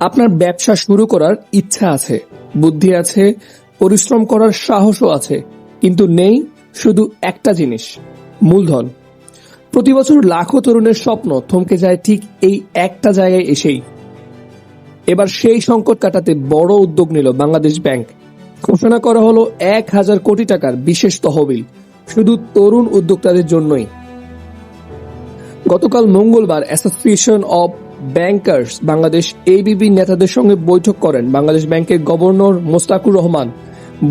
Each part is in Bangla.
আপনার ব্যবসা শুরু করার ইচ্ছা আছে, বুদ্ধি আছে, পরিশ্রম করার সাহসও আছে, কিন্তু নেই শুধু একটা জিনিস, মূলধন। প্রতি বছর লাখো তরুণের স্বপ্ন থমকে যায় ঠিক এই একটা জায়গায় এসেই। এবার সেই সংকট কাটাতে বড় উদ্যোগ নিল বাংলাদেশ ব্যাংক। ঘোষণা করা হলো 1,000 কোটি টাকার বিশেষ তহবিল শুধু তরুণ উদ্যোক্তাদের জন্যই। গতকাল মঙ্গলবার association of bankers Bangladesh ABB নেতাদের সঙ্গে বৈঠক করেন বাংলাদেশ ব্যাংকের গভর্নর মোস্তাকুর রহমান।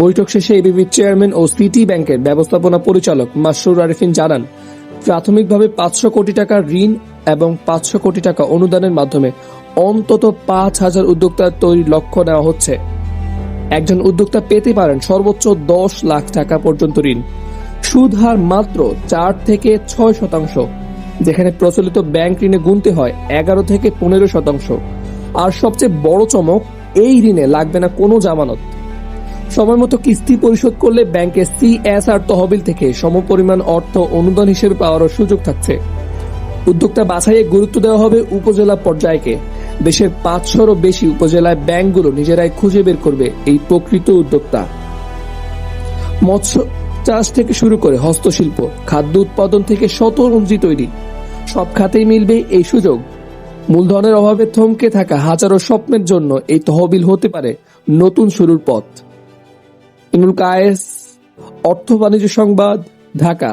বৈঠক শেষে এবিবির চেয়ারম্যান ও সিটি ব্যাংকের ব্যবস্থাপনা পরিচালক মাসরুর আরিফিন জানান, প্রাথমিকভাবে 500 কোটি টাকা ঋণ এবং 500 কোটি টাকা অনুদানের মাধ্যমে অন্তত 5,000 উদ্যোক্তা তৈরির লক্ষ্য নেওয়া হচ্ছে। একজন উদ্যোক্তা পেতে পারেন সর্বোচ্চ 10 লাখ টাকা পর্যন্ত ঋণ। সুদ হার মাত্র 4 থেকে 6%, যেখানে প্রচলিত ব্যাংক ঋণে গুনতে হয় 11 থেকে 15%। আর সবচেয়ে বড় চমক, এই ঋণে লাগবে না কোনো জামানত। সময় মতো কিস্তি পরিশোধ করলে ব্যাংকের সিএসআর তহবিল থেকে সমপরিমাণ অর্থ অনুদান হিসেবে পাওয়ারও সুযোগ থাকছে। উদ্যোক্তা বাছাইয়ে গুরুত্ব দেওয়া হবে উপজেলা পর্যায়কে। দেশের 500-রও বেশি উপজেলায় ব্যাংকগুলো নিজেরাই খুঁজে বের করবে এই প্রকৃত উদ্যোক্তা। মৎস্য চাষ থেকে শুরু করে হস্তশিল্প, খাদ্য উৎপাদন থেকে শতরঞ্জি তৈরি, সব খাতেই মিলবে এই সুযোগ। মূলধনের অভাবে থমকে থাকা হাজারো স্বপ্নের জন্য এই তহবিল হতে পারে নতুন শুরুর পথ। ইনুল কায়েস, অর্থ বাণিজ্য সংবাদ, ঢাকা।